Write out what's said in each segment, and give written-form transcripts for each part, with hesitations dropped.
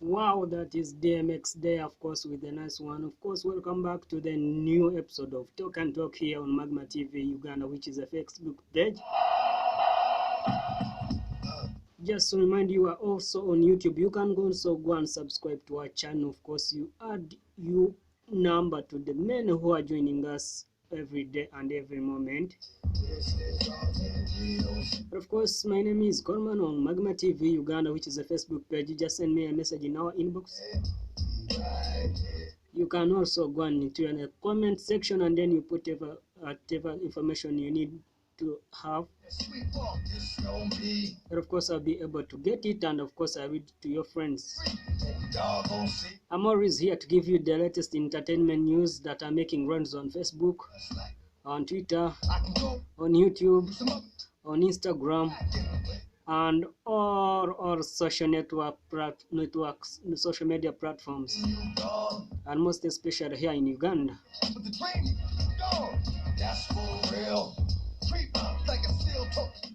Wow, that is DMX Day, of course, with a nice one. Of course, welcome back to the new episode of Talk and Talk here on Magma TV Uganda, which is a Facebook page. Just to remind you, are also on YouTube. You can also go and subscribe to our channel. Of course, you add your number to the men who are joining us every day and every moment. But of course, my name is Kolman on Magma TV Uganda, which is a Facebook page. You just send me a message in our inbox. You can also go into a comment section and then you put whatever information you need to have. But of course, I'll be able to get it, and of course, I read it to your friends. I'm always here to give you the latest entertainment news that are making rounds on Facebook, on Twitter, on YouTube, on Instagram, and all social networks, social media platforms, and most especially here in Uganda.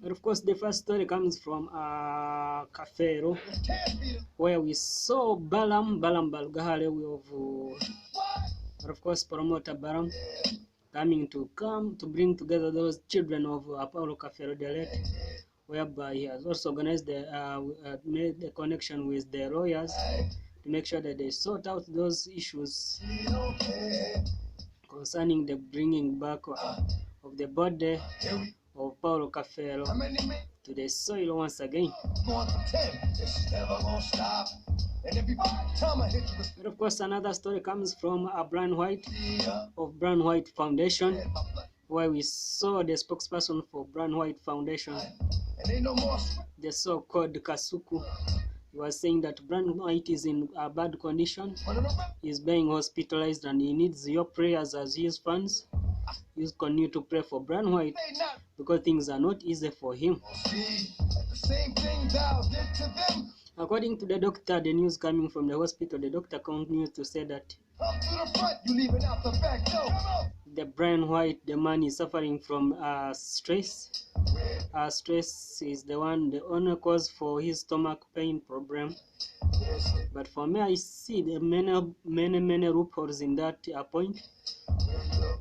But of course, the first story comes from Kafero, where we saw Balam Balgahale of course, promoter Balam coming to bring together those children of Apollo Kafero Delete, whereby he has also organized made the connection with the lawyers to make sure that they sort out those issues concerning the bringing back of the body of Paulo Kafero to the soil once again. But of course, another story comes from Brian White of Brian White Foundation, where we saw the spokesperson for Brian White Foundation, the so-called Kasuku. He was saying that Brian White is in a bad condition, he's being hospitalized, and he needs your prayers as his fans. You continue to pray for Brian White because things are not easy for him. According to the doctor, the news coming from the hospital, the doctor continues to say that the Brian White, the man, is suffering from stress. Stress is the only cause for his stomach pain problem. But for me, I see the many loopholes in that point,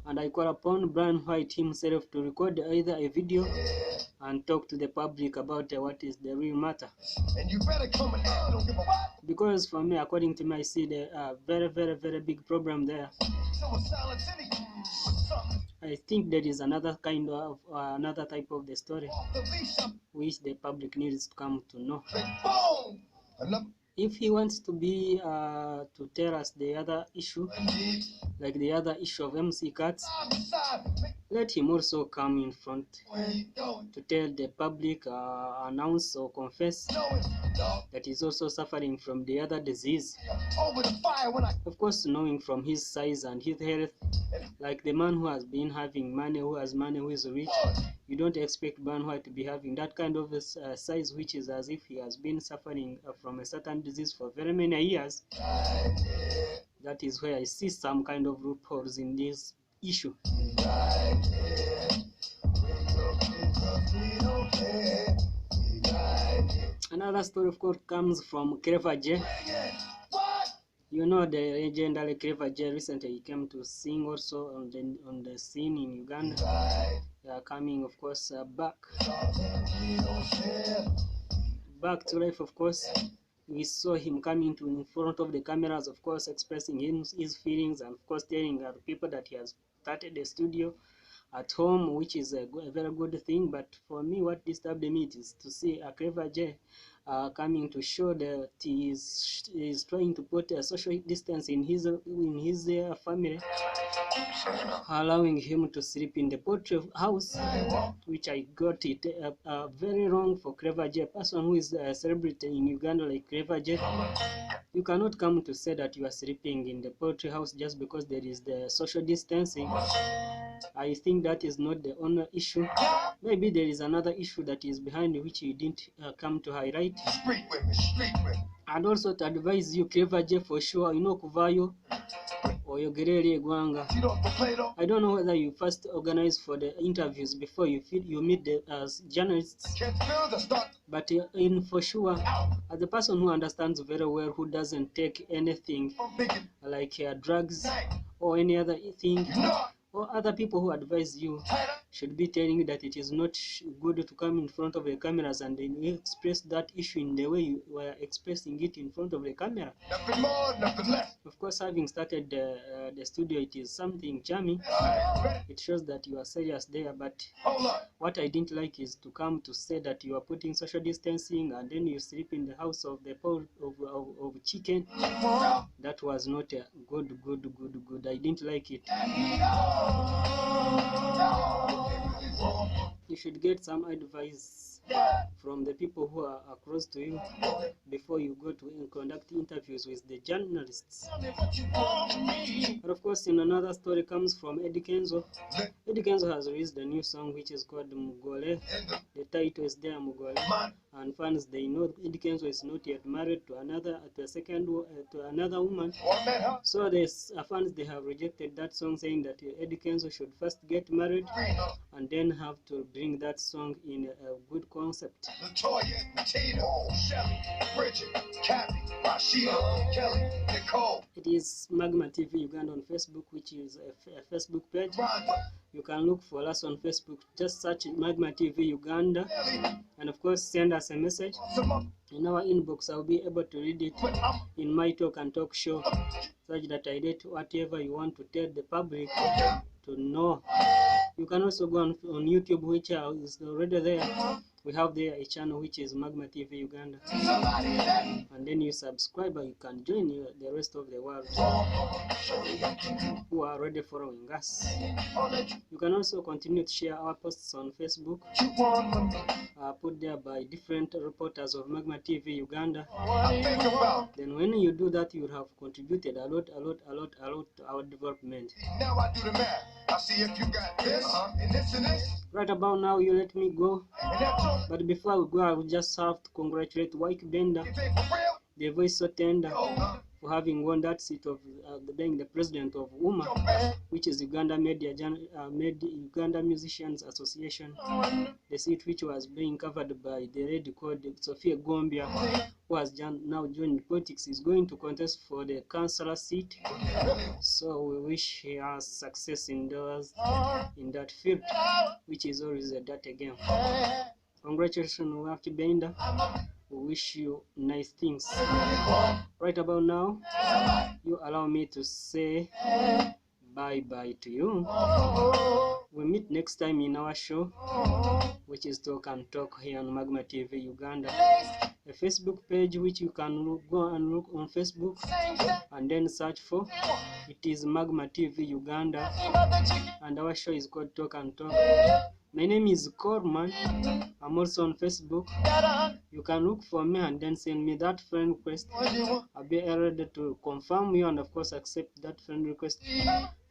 and I call upon Brian White himself to record either a video and talk to the public about what is the real matter. And you better come and don't give a what? Because for me, according to me, I see the very big problem there. I think there is another kind of another type of the story which the public needs to come to know. If he wants to be to tell us the other issue, like the other issue of MC Cats, let him also come in front to tell the public, announce or confess that he's also suffering from the other disease. Of course, knowing from his size and his health, like the man who has been having money, who has money, who is rich, you don't expect Brian White to be having that kind of size, which is as if he has been suffering from a certain disease for very many years. That is where I see some kind of loopholes in this issue. Another story, of course, comes from Clever J. You know the legendary Clever J. Recently he came to sing also on the scene in Uganda. They are coming, of course, back to life. Of course, we saw him coming to in front of the cameras, of course, expressing his feelings, and of course telling other people that he has started a studio at home, which is a very good thing. But for me, what disturbed me is to see a Clever J coming to show that he is trying to put a social distance in his family, allowing him to sleep in the poultry house, which I got it very wrong for Clever J, a person who is a celebrity in Uganda like Clever J. You cannot come to say that you are sleeping in the poultry house just because there is the social distancing. I think that is not the only issue. Maybe there is another issue that is behind which you didn't come to highlight. And also to advise you, Clever J, for sure, kuvayo oyogerere eggwanga. I don't know whether you first organize for the interviews before you meet the journalists, but for sure, as a person who understands very well, who doesn't take anything like drugs or any other thing, or other people who advise you should be telling you that it is not good to come in front of the cameras and then express that issue in the way you were expressing it in front of the camera. Nothing more, nothing less. Of course, having started the studio, it is something charming. It shows that you are serious there, but what I didn't like is to come to say that you are putting social distancing and then you sleep in the house of the of chicken. That was not a good. I didn't like it. You should get some advice from the people who are close to you before you go to conduct interviews with the journalists. But of course, in another story comes from Eddie Kenzo. Eddie Kenzo has released a new song which is called Mugole. The title is there, Mugole. And fans, they know Eddie Kenzo is not yet married to another woman. So the fans, they have rejected that song, saying that Eddie Kenzo should first get married and then have to bring that song in a good concept. It is Magma TV Uganda on Facebook, which is a Facebook page. You can look for us on Facebook. Just search Magma TV Uganda, and of course send us a message in our inbox. I'll be able to read it in my talk and talk show, such that I get whatever you want to tell the public to know. You can also go on YouTube, which is already there. We have there a channel which is Magma TV Uganda, and then you subscribe and you can join the rest of the world who are already following us. You can also continue to share our posts on Facebook, put there by different reporters of Magma TV Uganda. Then when you do that, you will have contributed a lot to our development. Now I do the math. I see if you got this and this and this. Right about now, you let me go. But before we go, I would just have to congratulate White Bender, the voice so tender, for having won that seat of being the president of UMA, which is Uganda Uganda Musicians Association. The seat which was being covered by the lady called Sophia Gombia, who has now joined politics, is going to contest for the councillor seat. So we wish her success in that field, which is always a dirty game. Congratulations, White Bender. We wish you nice things. Right about now, you allow me to say bye-bye to you. We meet next time in our show, which is Talk and Talk here on Magma TV Uganda. A Facebook page which you can go and look on Facebook and then search for. It is Magma TV Uganda, and our show is called Talk and Talk. My name is Kolman. I'm also on Facebook. You can look for me and then send me that friend request. I'll be ready to confirm you and of course accept that friend request,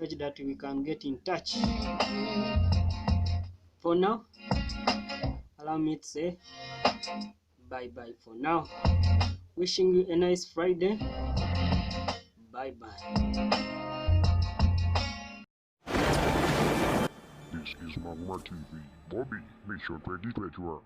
such that we can get in touch. For now, allow me to say bye-bye for now. Wishing you a nice Friday. Bye-bye. This is Magma TV. Bobby, mission 2021.